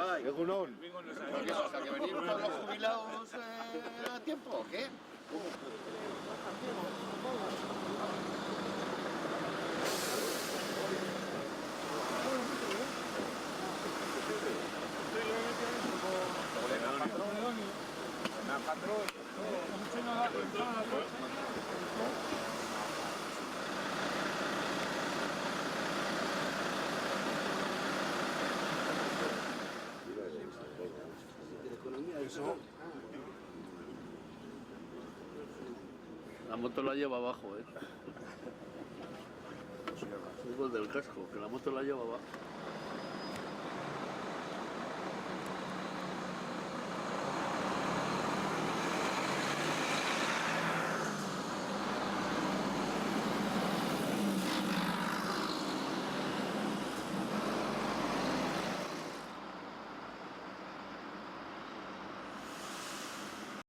bai. Egunon. O sea, que venimos todos los jubilados a tiempo, ¿o qué? La moto la lleva abajo, Igual del casco, que la moto la lleva abajo.